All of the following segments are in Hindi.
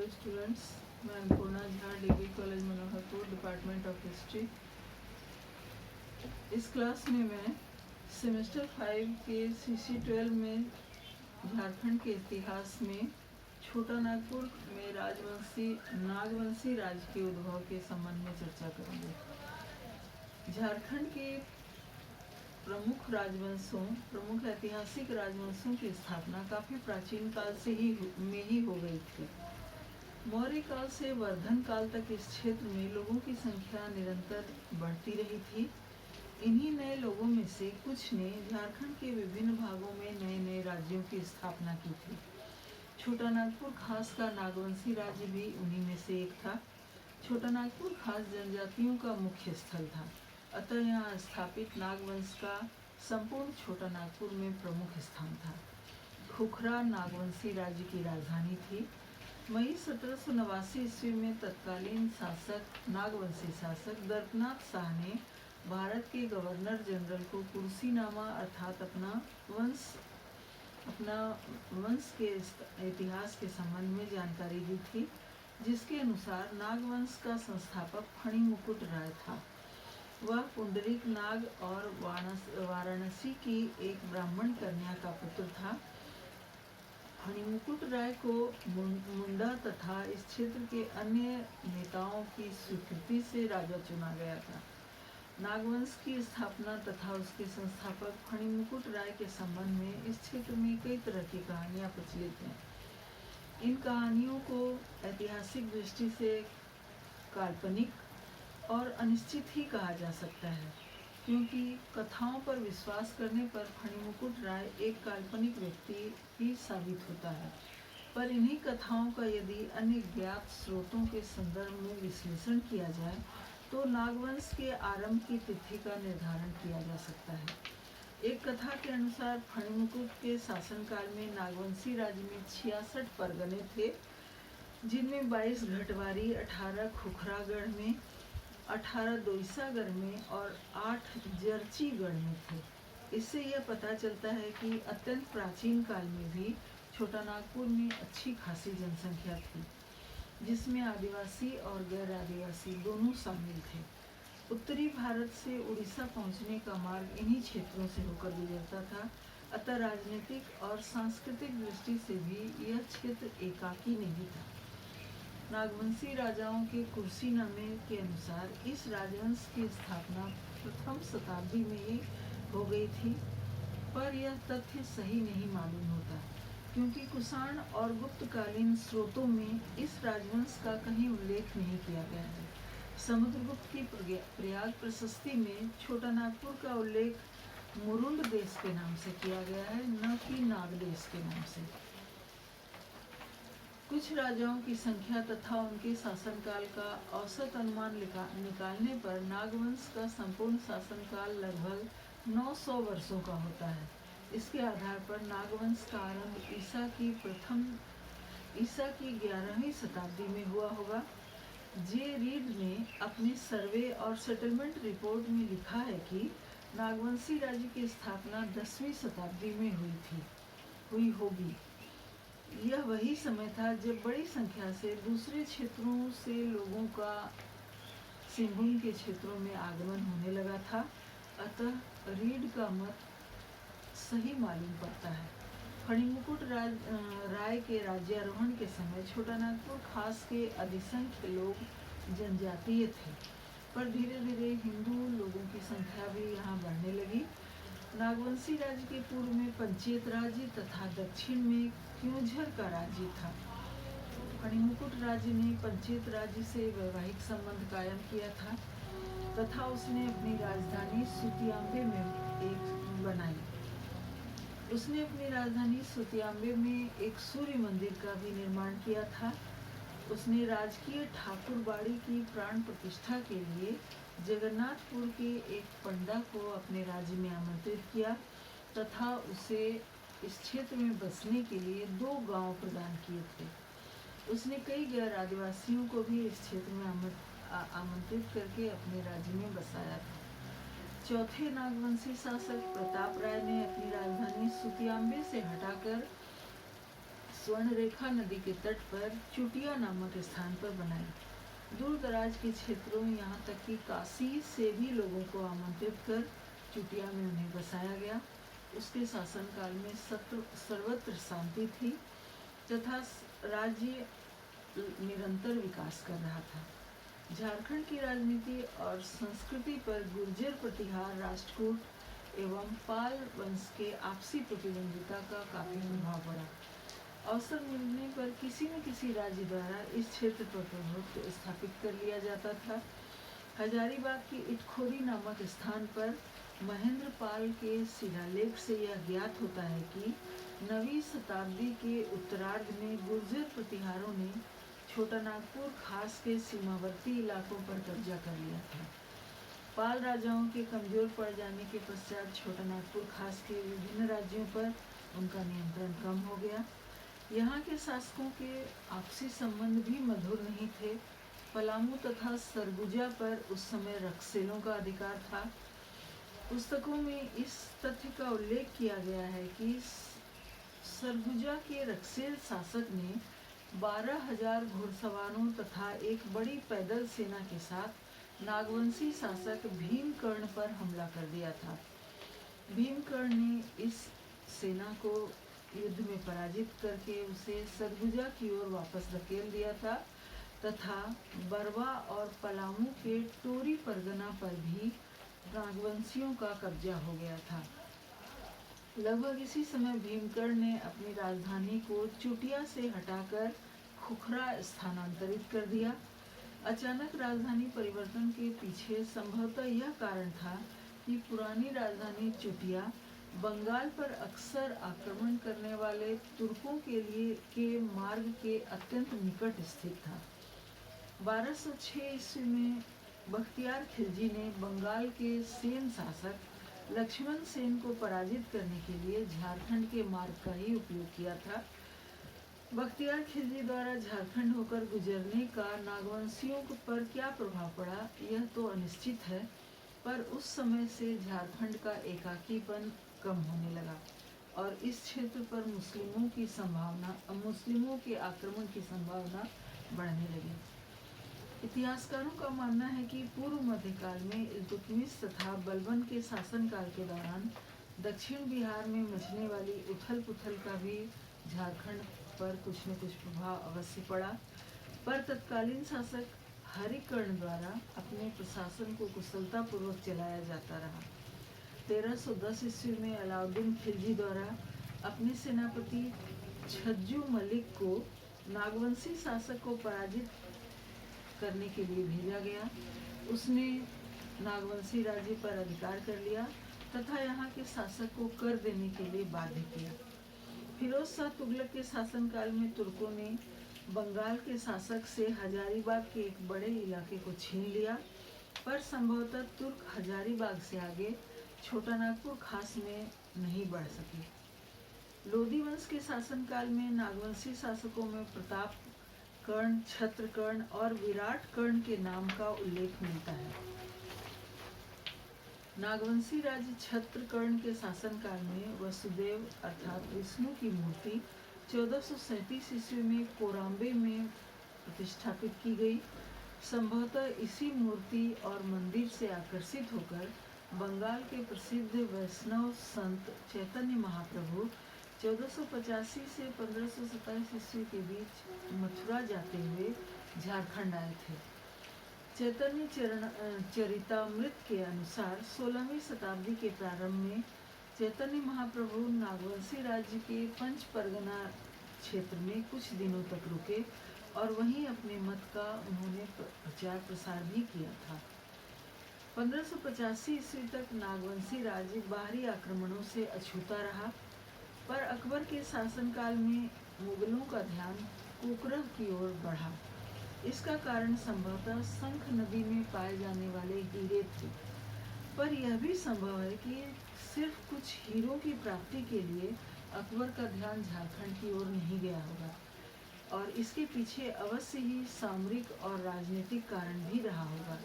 हेलो स्टूडेंट्स, मैं Annapurna Jha, degree college Manoharpur, department of history. इस क्लास में मैं सेमेस्टर 5 के CC 12 में झारखंड के इतिहास में छोटा नागपुर में नागवंशी राज के उद्भव के संबंध में चर्चा करूँगी। झारखंड के प्रमुख ऐतिहासिक राजवंशों की स्थापना काफ़ी प्राचीन काल से ही हो गई थी। मौर्य काल से वर्धन काल तक इस क्षेत्र में लोगों की संख्या निरंतर बढ़ती रही थी। इन्हीं नए लोगों में से कुछ ने झारखंड के विभिन्न भागों में नए नए राज्यों की स्थापना की थी। छोटा नागपुर खास का नागवंशी राज्य भी उन्हीं में से एक था। छोटा नागपुर खास जनजातियों का मुख्य स्थल था, अतः यहाँ स्थापित नागवंश का संपूर्ण छोटा नागपुर में प्रमुख स्थान था। खुखरा नागवंशी राज्य की राजधानी थी। मई 1789 ईस्वी में तत्कालीन नागवंशी शासक दर्पनाथ शाह ने भारत के गवर्नर जनरल को कुर्सीनामा अर्थात अपना वंश के इतिहास के संबंध में जानकारी दी थी, जिसके अनुसार नागवंश का संस्थापक फणिमुकुट राय था। वह पुंडरीक नाग और वाराणसी की एक ब्राह्मण कन्या का पुत्र था। फणिमुकुट राय को मुंडा तथा इस क्षेत्र के अन्य नेताओं की स्वीकृति से राजा चुना गया था। नागवंश की स्थापना तथा उसके संस्थापक फणिमुकुट राय के संबंध में इस क्षेत्र में कई तरह की कहानियां प्रचलित हैं। इन कहानियों को ऐतिहासिक दृष्टि से काल्पनिक और अनिश्चित ही कहा जा सकता है, क्योंकि कथाओं पर विश्वास करने पर फणिमुकुट राय एक काल्पनिक व्यक्ति ही साबित होता है। पर इन्हीं कथाओं का यदि अन्य ज्ञात स्रोतों के संदर्भ में विश्लेषण किया जाए तो नागवंश के आरंभ की तिथि का निर्धारण किया जा सकता है। एक कथा के अनुसार फणिमुकुट के शासनकाल में नागवंशी राज्य में 66 परगने थे, जिनमें 22 घटवारी, 18 खुखरागढ़ में, 18 दोईसागढ़ में और 8 जर्चीगढ़ में थे। इससे यह पता चलता है कि अत्यंत प्राचीन काल में भी छोटा नागपुर में अच्छी खासी जनसंख्या थी, जिसमें आदिवासी और गैर आदिवासी दोनों शामिल थे। उत्तरी भारत से उड़ीसा पहुंचने का मार्ग इन्हीं क्षेत्रों से होकर गुजरता था, अतः राजनीतिक और सांस्कृतिक दृष्टि से भी यह क्षेत्र एकाकी नहीं था। नागवंशी राजाओं के कुर्सीनामे के अनुसार इस राजवंश की स्थापना प्रथम शताब्दी में ही हो गई थी, पर यह तथ्य सही नहीं मालूम होता, क्योंकि कुषाण और गुप्तकालीन स्रोतों में इस राजवंश का कहीं उल्लेख नहीं किया गया है। समुद्रगुप्त की प्रयाग प्रशस्ति में छोटा नागपुर का उल्लेख मुरुंड देश के नाम से किया गया है, न कि नाग देश के नाम से। कुछ राजाओं की संख्या तथा उनके शासनकाल का औसत अनुमान निकालने पर नागवंश का संपूर्ण शासनकाल लगभग 900 वर्षों का होता है। इसके आधार पर नागवंश का आरंभ ईसा की 11वीं शताब्दी में हुआ होगा। जे रीड ने अपने सर्वे और सेटलमेंट रिपोर्ट में लिखा है कि नागवंशी राज्य की स्थापना 10वीं शताब्दी में हुई होगी। यह वही समय था जब बड़ी संख्या से दूसरे क्षेत्रों से लोगों का सिंहभूम के क्षेत्रों में आगमन होने लगा था, अतः रीड का मत सही मालूम पड़ता है। फणिमुकुट राय के राज्यारोहण के समय छोटा नागपुर खास के अधिसंख्य लोग जनजातीय थे, पर धीरे धीरे हिंदू लोगों की संख्या भी यहाँ बढ़ने लगी। नागवंशी राज्य के पूर्व में पंचेत राज्य तथा दक्षिण में क्योंझर का राज्य था। फणिमुकुट राज्य ने पंचेत राज्य से वैवाहिक संबंध कायम किया था तथा उसने अपनी राजधानी सुतियाम्बे में एक सूर्य मंदिर का भी निर्माण किया था। उसने राजकीय ठाकुरबाड़ी की प्राण प्रतिष्ठा के लिए जगन्नाथपुर के एक पंडा को अपने राज्य में आमंत्रित किया तथा उसे इस क्षेत्र में बसने के लिए 2 गांव प्रदान किए थे। उसने कई गैर आदिवासियों को भी इस क्षेत्र में आमंत्रित करके अपने राज्य में बसाया था। चौथे नागवंशी शासक प्रताप राय ने अपनी राजधानी सुतियाम्बे से हटाकर स्वर्णरेखा नदी के तट पर चुटिया नामक स्थान पर बनाई। दूर दराज के क्षेत्रों, यहाँ तक कि काशी से भी लोगों को आमंत्रित कर चुटिया में उन्हें बसाया गया। उसके शासनकाल में सर्वत्र शांति थी तथा राज्य निरंतर विकास कर रहा था। झारखंड की राजनीति और संस्कृति पर गुर्जर प्रतिहार, राष्ट्रकूट एवं पाल वंश के आपसी प्रतिद्वंदिता का काफी प्रभाव पड़ा। अवसर मिलने पर किसी न किसी राज्य द्वारा इस क्षेत्र पर प्रभुत्व स्थापित कर लिया जाता था। हजारीबाग की इटखोरी नामक स्थान पर महेंद्र पाल के शिलालेख से यह ज्ञात होता है कि 9वीं शताब्दी के उत्तरार्ध में गुर्जर प्रतिहारों ने छोटा नागपुर खास के सीमावर्ती इलाकों पर कब्जा कर लिया था। पाल राजाओं के कमजोर पड़ जाने के पश्चात छोटा नागपुर खास के विभिन्न राज्यों पर उनका नियंत्रण कम हो गया। यहाँ के शासकों के आपसी संबंध भी मधुर नहीं थे। पलामू तथा सरगुजा पर उस समय रक्सेलों का अधिकार था। पुस्तकों में इस तथ्य का उल्लेख किया गया है कि सरगुजा के रक्सेल शासक ने 12,000 घुड़सवारों तथा एक बड़ी पैदल सेना के साथ नागवंशी शासक भीमकर्ण पर हमला कर दिया था। भीमकर्ण ने इस सेना को युद्ध में पराजित करके उसे सरगुजा की ओर वापस धकेल दिया था तथा बरवा और पलामू के टोरी परगना पर भी नागवंशियों का कब्जा हो गया था। लगभग इसी समय भीमकर्ण ने अपनी राजधानी को चुटिया से हटाकर खुखरा स्थानांतरित कर दिया। अचानक राजधानी परिवर्तन के पीछे संभवतः यह कारण था कि पुरानी राजधानी चुटिया बंगाल पर अक्सर आक्रमण करने वाले तुर्कों के मार्ग के अत्यंत निकट स्थित था। 1206 ईस्वी में बख्तियार खिलजी ने बंगाल के सेन शासक लक्ष्मण सेन को पराजित करने के लिए झारखंड के मार्ग का ही उपयोग किया था। बख्तियार खिलजी द्वारा झारखंड होकर गुजरने का नागवंशियों पर क्या प्रभाव पड़ा यह तो अनिश्चित है, पर उस समय से झारखंड का एकाकीपन कम होने लगा और इस क्षेत्र पर मुस्लिमों के आक्रमण की संभावना बढ़ने लगी। इतिहासकारों का मानना है कि पूर्व मध्यकाल में इल्तुतमिश तथा बलबन के शासनकाल के दौरान दक्षिण बिहार में मचने वाली उथल पुथल का भी झारखंड पर कुछ न कुछ प्रभाव अवश्य पड़ा, पर तत्कालीन शासक हरिकर्ण द्वारा अपने प्रशासन को कुशलतापूर्वक चलाया जाता रहा। 1310 ईस्वी में अलाउद्दीन खिलजी द्वारा अपने सेनापति छज्जू मलिक को नागवंशी शासक को पराजित करने के लिए भेजा गया। उसने नागवंशी राज्य पर अधिकार कर लिया तथा यहाँ के शासक को कर देने के लिए बाध्य किया। फिरोज शाह तुगलक के शासनकाल में तुर्कों ने बंगाल के शासक से हजारीबाग के एक बड़े इलाके को छीन लिया, पर संभवतः तुर्क हजारीबाग से आगे छोटा नागपुर खास में नहीं बढ़ सके। लोधी वंश के शासनकाल में नागवंशी शासकों में प्रताप कर्ण, छत्रकर्ण और विराट कर्ण के नाम का उल्लेख मिलता है। नागवंशी राज्य छत्रकर्ण के शासनकाल में वसुदेव अर्थात विष्णु की मूर्ति 1437 ईस्वी में कोराम्बे में प्रतिष्ठापित की गई। संभवतः इसी मूर्ति और मंदिर से आकर्षित होकर बंगाल के प्रसिद्ध वैष्णव संत चैतन्य महाप्रभु 1485 से 1527 ईस्वी के बीच मथुरा जाते हुए झारखंड आए थे। चैतन्य चरितामृत के अनुसार 16वीं शताब्दी के प्रारंभ में चैतन्य महाप्रभु नागवंशी राज्य के पंच परगना क्षेत्र में कुछ दिनों तक रुके और वहीं अपने मत का उन्होंने प्रचार प्रसार भी किया था। 1585 ईस्वी तक नागवंशी राज्य बाहरी आक्रमणों से अछूता रहा, पर अकबर के शासनकाल में मुगलों का ध्यान कुकरह की ओर बढ़ा। इसका कारण संभवतः शंख नदी में पाए जाने वाले हीरे थे, पर यह भी संभव है कि सिर्फ कुछ हीरों की प्राप्ति के लिए अकबर का ध्यान झारखंड की ओर नहीं गया होगा और इसके पीछे अवश्य ही सामरिक और राजनीतिक कारण भी रहा होगा।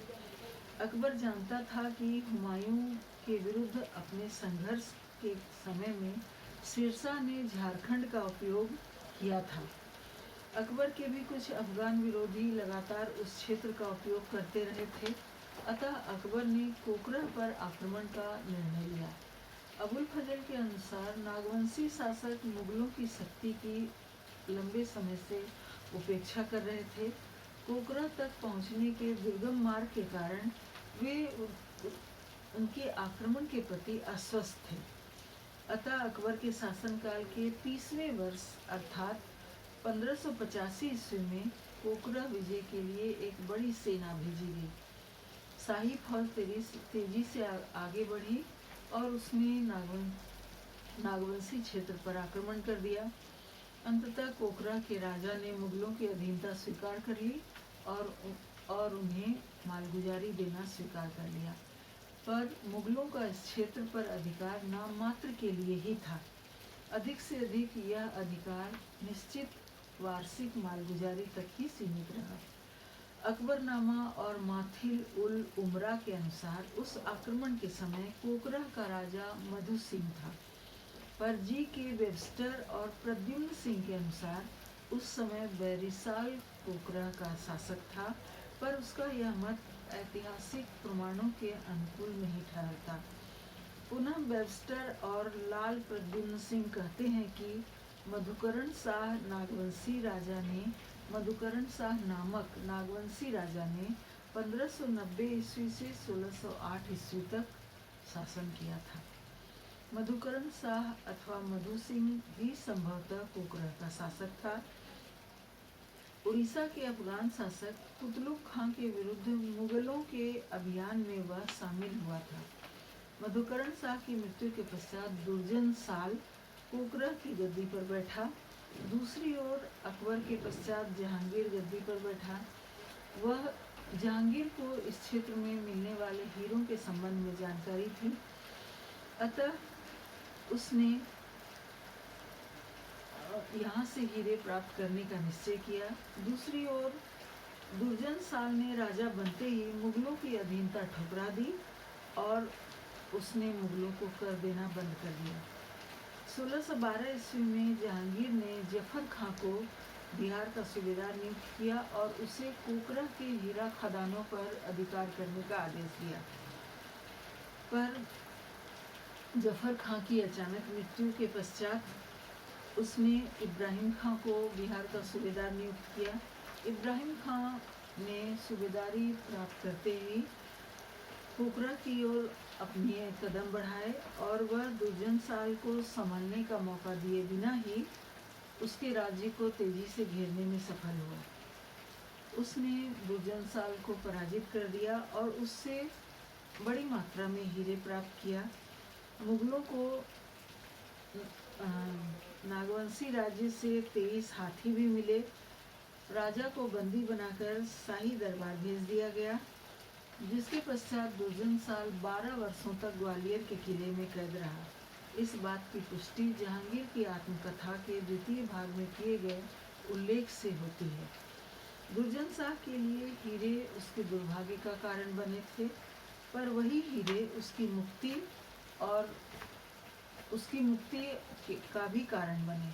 अकबर जानता था कि हुमायूं के विरुद्ध अपने संघर्ष के समय में शेरशाह ने झारखंड का उपयोग किया था। अकबर के भी कुछ अफगान विरोधी लगातार उस क्षेत्र का उपयोग करते रहे थे, अतः अकबर ने कोकरा पर आक्रमण का निर्णय लिया। अबुल फजल के अनुसार नागवंशी शासक मुगलों की शक्ति की लंबे समय से उपेक्षा कर रहे थे। कोकरा तक पहुंचने के दुर्गम मार्ग के कारण वे उनके आक्रमण के प्रति अस्वस्थ थे। अतः अकबर के शासनकाल के 30वें वर्ष अर्थात 1585 ईस्वी में कोकरा विजय के लिए एक बड़ी सेना भेजी गई। शाही फौज तेजी से आगे बढ़ी और उसने नागवंशी क्षेत्र पर आक्रमण कर दिया। अंततः कोकरा के राजा ने मुगलों की अधीनता स्वीकार कर ली और उन्हें मालगुजारी देना स्वीकार कर लिया, पर मुगलों का इस क्षेत्र पर अधिकार नाम मात्र के लिए ही था। अधिक से अधिक यह अधिकार निश्चित वार्षिक मालगुजारी तक ही सीमित रहा। अकबरनामा और माथिल उल उमरा के अनुसार उस आक्रमण के समय कोकरा का राजा मधु सिंह था, पर जी के वेबस्टर और प्रद्युम्न सिंह के अनुसार उस समय बैरिसाल कोकरा का शासक था, पर उसका यह मत ऐतिहासिक प्रमाणों के अनुकूल नहीं ठहरता। पुनः वेबस्टर और लाल प्रद्युम्न सिंह कहते हैं कि मधुकरण शाह नामक नागवंशी राजा ने 1590 ईस्वी से 1608 ईस्वी तक शासन किया था। मधुकरण शाह अथवा मधु सिंह भी संभवतः कोकरा का शासक था। उड़ीसा के अफगान शासक कुतलुक खां के विरुद्ध मुगलों के अभियान में वह शामिल हुआ था। मधुकरण शाह की मृत्यु के पश्चात दुर्जन साल कोकरा की गद्दी पर बैठा। दूसरी ओर अकबर के पश्चात जहांगीर गद्दी पर बैठा। वह जहांगीर को इस क्षेत्र में मिलने वाले हीरों के संबंध में जानकारी थी, अतः उसने यहाँ से हीरे प्राप्त करने का निश्चय किया। दूसरी ओर दुर्जन साल ने राजा बनते ही मुगलों की अधीनता ठुकरा दी और उसने मुगलों को कर देना बंद कर दिया। 1612 ईस्वी में जहांगीर ने जफर खां को बिहार का सूबेदार नियुक्त किया और उसे कोकरा के हीरा खदानों पर अधिकार करने का आदेश दिया, पर जफर खां की अचानक मृत्यु के पश्चात उसने इब्राहिम खां को बिहार का सूबेदार नियुक्त किया। इब्राहिम खां ने सूबेदारी प्राप्त करते ही कोकरा की ओर अपने कदम बढ़ाए और वह दुर्जन साल को संभालने का मौका दिए बिना ही उसके राज्य को तेजी से घेरने में सफल हुआ। उसने दुर्जन साल को पराजित कर दिया और उससे बड़ी मात्रा में हीरे प्राप्त किया। मुगलों को नागवंशी राज्य से 23 हाथी भी मिले। राजा को बंदी बनाकर शाही दरबार भेज दिया गया, जिसके पश्चात दुर्जन साल 12 वर्षों तक ग्वालियर के किले में कैद रहा। इस बात की पुष्टि जहांगीर की आत्मकथा के द्वितीय भाग में किए गए उल्लेख से होती है। दुर्जन शाह के लिए हीरे उसके दुर्भाग्य का कारण बने थे, पर वही हीरे उसकी मुक्ति का भी कारण बने।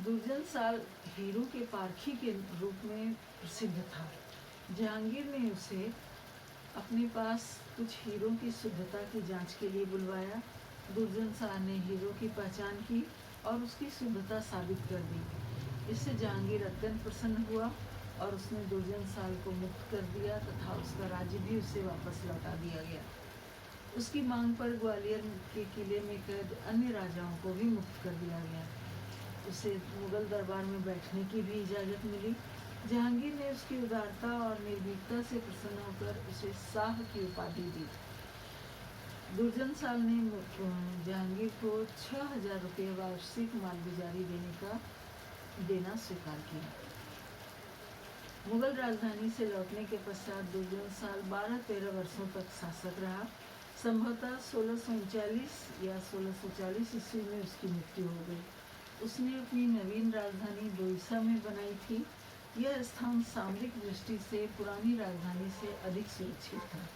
दुर्जन साल हीरों के पारखी के रूप में प्रसिद्ध था। जहांगीर ने उसे अपने पास कुछ हीरों की शुद्धता की जांच के लिए बुलवाया। दुर्जन शाह ने हीरों की पहचान की और उसकी शुद्धता साबित कर दी। इससे जहांगीर अत्यंत प्रसन्न हुआ और उसने दुर्जन साल को मुक्त कर दिया तथा उसका राज्य भी उसे वापस लौटा दिया गया। उसकी मांग पर ग्वालियर के किले में कैद अन्य राजाओं को भी मुक्त कर दिया गया। उसे मुगल दरबार में बैठने की भी इजाज़त मिली। जहांगीर ने उसकी उदारता और निर्भीकता से प्रसन्न होकर उसे शाह की उपाधि दी। दुर्जन साल ने जहांगीर को 6000 रुपये वार्षिक मालगुजारी देना स्वीकार किया। मुगल राजधानी से लौटने के पश्चात दुर्जन साल 12-13 वर्षों तक शासक रहा। संभवतः 1639 या 1640 ईस्वी में उसकी मृत्यु हो गई। उसने अपनी नवीन राजधानी दोइसा में बनाई थी। यह स्थान सामरिक दृष्टि से पुरानी राजधानी से अधिक सुरक्षित था।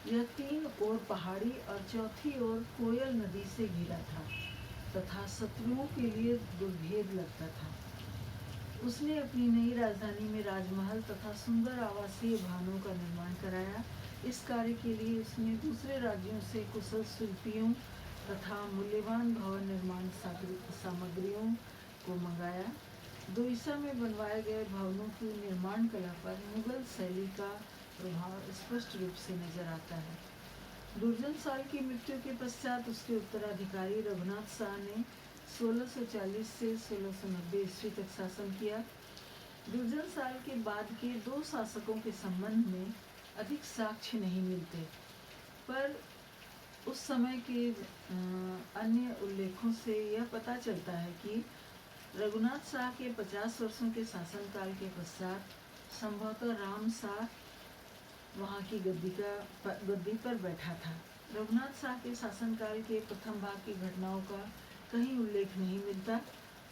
यह 3 ओर पहाड़ी और चौथी ओर कोयल नदी से घिरा था। तथा शत्रुओं के लिए दुर्भेद लगता था। उसने अपनी नई राजधानी में राजमहल तथा सुंदर आवासीय भवनों का निर्माण कराया। इस कार्य के लिए उसने दूसरे राज्यों से कुशल शिल्पियों तथा मूल्यवान भवन निर्माण सामग्रियों को मंगाया। दोइसा में बनवाए गए भवनों की निर्माण कला पर मुगल शैली का प्रभाव स्पष्ट रूप से नजर आता है। दुर्जन साल की मृत्यु के पश्चात उसके उत्तराधिकारी रघुनाथ शाह ने 1640 से 1690 ईस्वी तक शासन किया। दुर्जन साल के बाद के दो शासकों के संबंध में अधिक साक्ष्य नहीं मिलते, पर उस समय के अन्य उल्लेखों से यह पता चलता है कि रघुनाथ शाह के 50 वर्षों के शासनकाल के पश्चात संभवतः राम शाह वहाँ की गद्दी पर बैठा था। रघुनाथ शाह के शासनकाल के प्रथम भाग की घटनाओं का कहीं उल्लेख नहीं मिलता,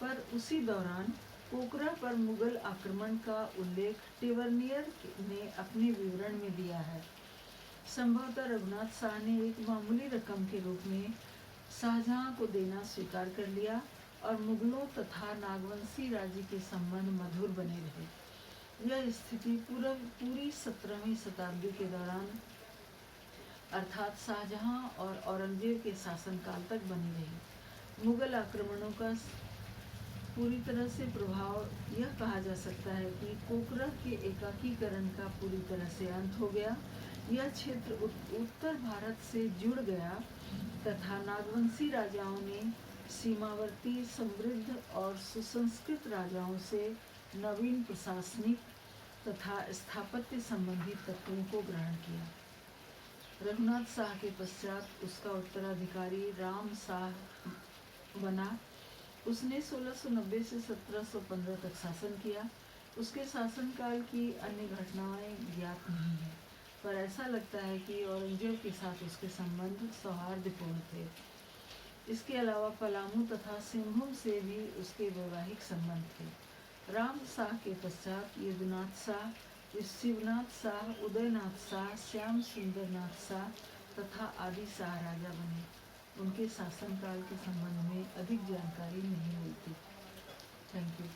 पर उसी दौरान पोखरा पर मुगल आक्रमण का उल्लेख टेवर्नियर ने अपने विवरण में दिया है। संभवतः रघुनाथ शाह ने एक मामूली रकम के रूप में शाहजहां को देना स्वीकार कर लिया और मुगलों तथा नागवंशी राज्य के संबंध मधुर बने रहे। यह स्थिति पूरी 17वीं शताब्दी के दौरान अर्थात शाहजहां और औरंगजेब के शासनकाल तक बनी रही। मुगल आक्रमणों का पूरी तरह से प्रभाव यह कहा जा सकता है कि पोखरा के एकाकीकरण का पूरी तरह से अंत हो गया। यह क्षेत्र उत्तर भारत से जुड़ गया तथा नागवंशी राजाओं ने सीमावर्ती समृद्ध और सुसंस्कृत राजाओं से नवीन प्रशासनिक तथा स्थापत्य संबंधी तत्वों को ग्रहण किया। रघुनाथ शाह के पश्चात उसका उत्तराधिकारी राम शाह बना। उसने 1690 से 1715 तक शासन किया। उसके शासनकाल की अन्य घटनाएं ज्ञात नहीं है, पर ऐसा लगता है कि औरंगजेब के साथ उसके संबंध सौहार्दपूर्ण थे। इसके अलावा पलामू तथा सिंहभूम से भी उसके वैवाहिक संबंध थे। राम शाह के पश्चात यदुनाथ शाह, शिवनाथ शाह, उदयनाथ शाह, श्याम सुंदरनाथ शाह तथा आदि शाह राजा बने। उनके शासनकाल के संबंध में अधिक जानकारी नहीं मिलती। Thank you.